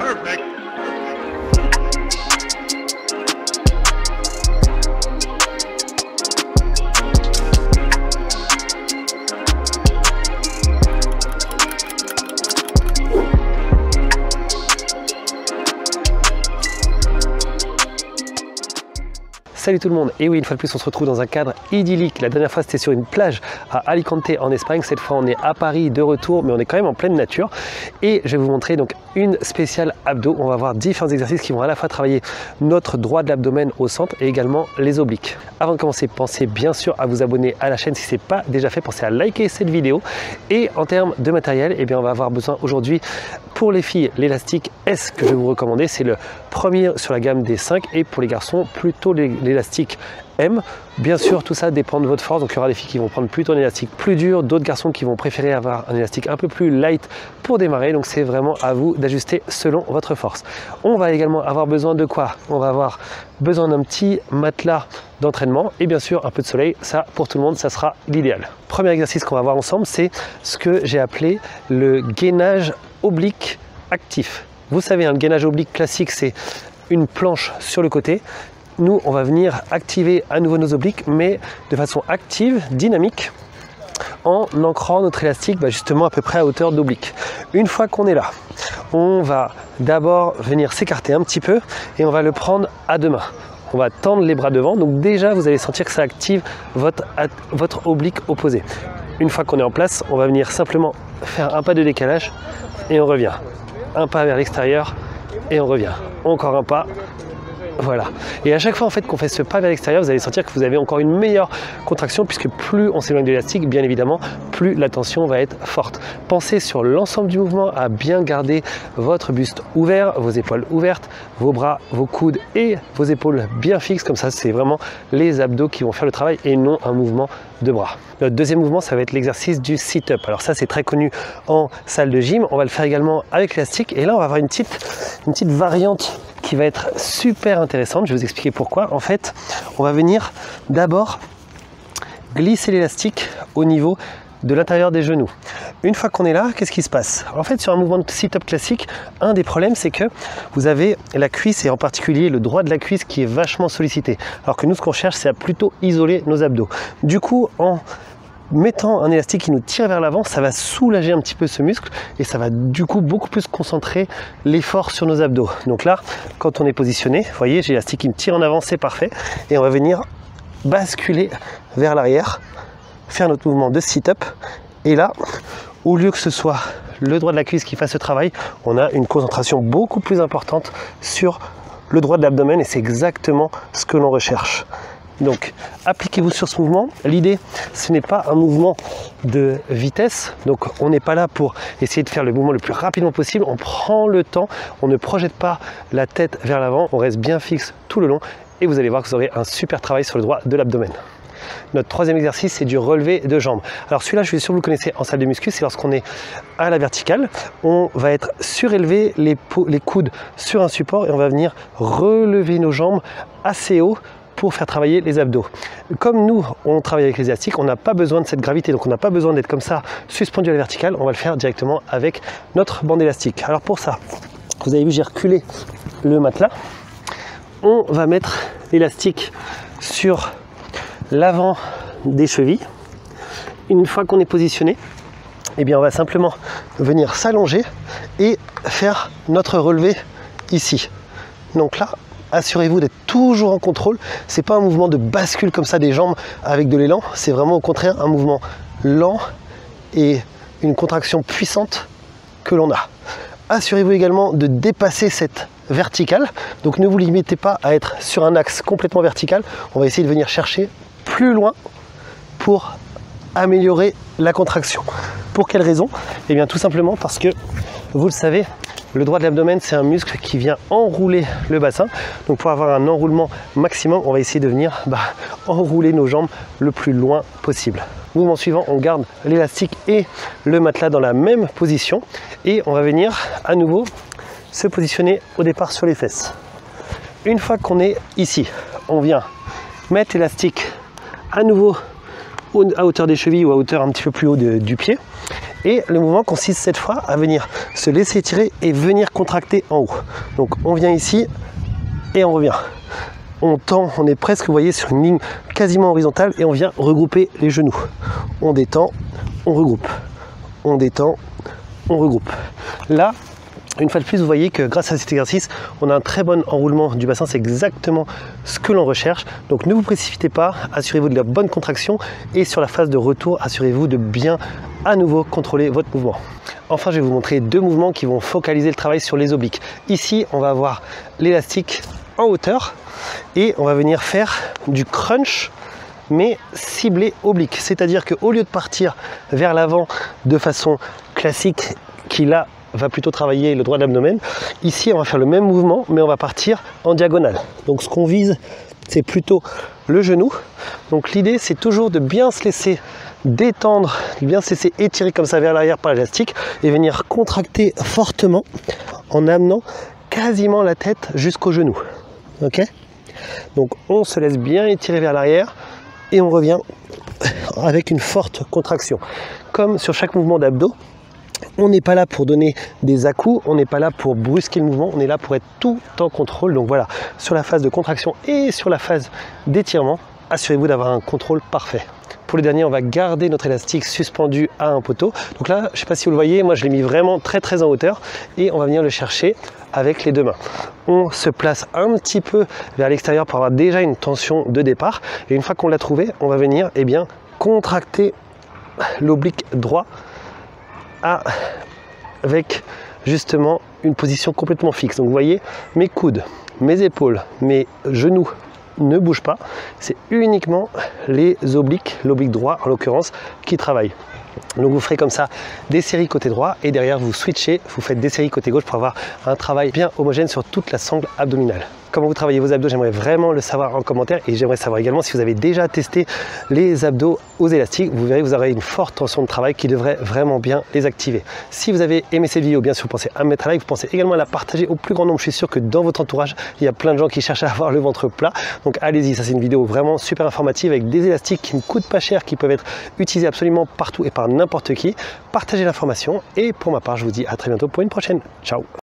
Perfect. Salut tout le monde, et oui, une fois de plus on se retrouve dans un cadre idyllique. La dernière fois c'était sur une plage à Alicante en Espagne, cette fois on est à Paris de retour, mais on est quand même en pleine nature. Et je vais vous montrer donc une spéciale abdos. On va voir différents exercices qui vont à la fois travailler notre droit de l'abdomen au centre et également les obliques. Avant de commencer, pensez bien sûr à vous abonner à la chaîne si ce n'est pas déjà fait, pensez à liker cette vidéo. Et en termes de matériel, eh bien, on va avoir besoin aujourd'hui pour les filles l'élastique S que je vais vous recommander, c'est le premier sur la gamme des 5, et pour les garçons plutôt l'élastique M. Bien sûr, tout ça dépend de votre force, donc il y aura des filles qui vont prendre plutôt un élastique plus dur, d'autres garçons qui vont préférer avoir un élastique un peu plus light pour démarrer, donc c'est vraiment à vous d'ajuster selon votre force. On va également avoir besoin de quoi? On va avoir besoin d'un petit matelas d'entraînement et bien sûr un peu de soleil, ça pour tout le monde ça sera l'idéal. Premier exercice qu'on va voir ensemble, c'est ce que j'ai appelé le gainage oblique actif. Vous savez, le gainage oblique classique, c'est une planche sur le côté. Nous, on va venir activer à nouveau nos obliques, mais de façon active, dynamique, en ancrant notre élastique justement à peu près à hauteur d'oblique. Une fois qu'on est là, on va d'abord venir s'écarter un petit peu et on va le prendre à deux mains. On va tendre les bras devant, donc déjà vous allez sentir que ça active votre oblique opposé. Une fois qu'on est en place, on va venir simplement faire un pas de décalage et on revient. Un pas vers l'extérieur et on revient. Encore un pas. Voilà. Et à chaque fois en fait qu'on fait ce pas vers l'extérieur, vous allez sentir que vous avez encore une meilleure contraction, puisque plus on s'éloigne de l'élastique, bien évidemment, plus la tension va être forte. Pensez sur l'ensemble du mouvement à bien garder votre buste ouvert, vos épaules ouvertes, vos bras, vos coudes et vos épaules bien fixes. Comme ça, c'est vraiment les abdos qui vont faire le travail et non un mouvement de bras. Notre deuxième mouvement, ça va être l'exercice du sit-up. Alors ça, c'est très connu en salle de gym. On va le faire également avec l'élastique. Et là, on va avoir une petite variante qui va être super intéressante. Je vais vous expliquer pourquoi. En fait, on va venir d'abord glisser l'élastique au niveau de l'intérieur des genoux. Une fois qu'on est là, qu'est-ce qui se passe? En fait, sur un mouvement de sit-up classique, un des problèmes, c'est que vous avez la cuisse, et en particulier le droit de la cuisse, qui est vachement sollicité. Alors que nous, ce qu'on cherche, c'est à plutôt isoler nos abdos. Du coup, en mettant un élastique qui nous tire vers l'avant, ça va soulager un petit peu ce muscle et ça va du coup beaucoup plus concentrer l'effort sur nos abdos. Donc là, quand on est positionné, vous voyez, j'ai l'élastique qui me tire en avant, c'est parfait. Et on va venir basculer vers l'arrière, faire notre mouvement de sit-up. Et là, au lieu que ce soit le droit de la cuisse qui fasse ce travail, on a une concentration beaucoup plus importante sur le droit de l'abdomen et c'est exactement ce que l'on recherche. Donc appliquez-vous sur ce mouvement. L'idée, ce n'est pas un mouvement de vitesse, donc on n'est pas là pour essayer de faire le mouvement le plus rapidement possible. On prend le temps, on ne projette pas la tête vers l'avant, on reste bien fixe tout le long et vous allez voir que vous aurez un super travail sur le droit de l'abdomen. Notre troisième exercice, c'est du relevé de jambes. Alors celui-là, je suis sûr que vous le connaissez en salle de muscu, c'est lorsqu'on est à la verticale, on va être surélevé, les coudes sur un support et on va venir relever nos jambes assez haut pour faire travailler les abdos. Comme nous, on travaille avec les élastiques, on n'a pas besoin de cette gravité, donc on n'a pas besoin d'être comme ça suspendu à la verticale, on va le faire directement avec notre bande élastique. Alors pour ça, vous avez vu, j'ai reculé le matelas. On va mettre l'élastique sur l'avant des chevilles. Une fois qu'on est positionné, eh bien on va simplement venir s'allonger et faire notre relevé ici. Donc là, assurez-vous d'être toujours en contrôle. C'est pas un mouvement de bascule comme ça des jambes avec de l'élan, c'est vraiment au contraire un mouvement lent et une contraction puissante que l'on a. Assurez-vous également de dépasser cette verticale, donc ne vous limitez pas à être sur un axe complètement vertical, on va essayer de venir chercher plus loin pour améliorer la contraction. Pour quelle raison? Eh bien tout simplement parce que, vous le savez, le droit de l'abdomen, c'est un muscle qui vient enrouler le bassin. Donc pour avoir un enroulement maximum, on va essayer de venir enrouler nos jambes le plus loin possible. Mouvement suivant, on garde l'élastique et le matelas dans la même position. Et on va venir à nouveau se positionner au départ sur les fesses. Une fois qu'on est ici, on vient mettre l'élastique à nouveau à hauteur des chevilles ou à hauteur un petit peu plus haut du pied. Et le mouvement consiste cette fois à venir se laisser tirer et venir contracter en haut. Donc on vient ici et on revient. On tend, on est presque, vous voyez, sur une ligne quasiment horizontale et on vient regrouper les genoux. On détend, on regroupe. On détend, on regroupe. Là, une fois de plus, vous voyez que grâce à cet exercice, on a un très bon enroulement du bassin. C'est exactement ce que l'on recherche. Donc ne vous précipitez pas, assurez-vous de la bonne contraction et sur la phase de retour, assurez-vous de bien à nouveau contrôler votre mouvement. Enfin, je vais vous montrer deux mouvements qui vont focaliser le travail sur les obliques. Ici, on va avoir l'élastique en hauteur et on va venir faire du crunch mais ciblé oblique. C'est-à-dire qu'au lieu de partir vers l'avant de façon classique qui là va plutôt travailler le droit de l'abdomen. Ici, on va faire le même mouvement, mais on va partir en diagonale. Donc, ce qu'on vise, c'est plutôt le genou. Donc, l'idée, c'est toujours de bien se laisser détendre, de bien se laisser étirer comme ça vers l'arrière par l'élastique et venir contracter fortement en amenant quasiment la tête jusqu'au genou. Ok? Donc, on se laisse bien étirer vers l'arrière et on revient avec une forte contraction. Comme sur chaque mouvement d'abdos, on n'est pas là pour donner des à-coups, on n'est pas là pour brusquer le mouvement, on est là pour être tout en contrôle. Donc voilà, sur la phase de contraction et sur la phase d'étirement, assurez-vous d'avoir un contrôle parfait. Pour le dernier, on va garder notre élastique suspendu à un poteau. Donc là, je ne sais pas si vous le voyez, moi je l'ai mis vraiment très en hauteur et on va venir le chercher avec les deux mains. On se place un petit peu vers l'extérieur pour avoir déjà une tension de départ. Et une fois qu'on l'a trouvé, on va venir contracter l'oblique droit avec justement une position complètement fixe. Donc vous voyez, mes coudes, mes épaules, mes genoux ne bougent pas. C'est uniquement les obliques, l'oblique droit en l'occurrence, qui travaille. Donc vous ferez comme ça des séries côté droit et derrière vous switchez, vous faites des séries côté gauche pour avoir un travail bien homogène sur toute la sangle abdominale. Comment vous travaillez vos abdos, j'aimerais vraiment le savoir en commentaire et j'aimerais savoir également si vous avez déjà testé les abdos aux élastiques. Vous verrez, vous aurez une forte tension de travail qui devrait vraiment bien les activer. Si vous avez aimé cette vidéo, bien sûr, vous pensez à mettre un like, vous pensez également à la partager au plus grand nombre. Je suis sûr que dans votre entourage, il y a plein de gens qui cherchent à avoir le ventre plat. Donc allez-y, ça c'est une vidéo vraiment super informative avec des élastiques qui ne coûtent pas cher, qui peuvent être utilisés absolument partout et par n'importe qui. Partagez l'information et pour ma part, je vous dis à très bientôt pour une prochaine. Ciao!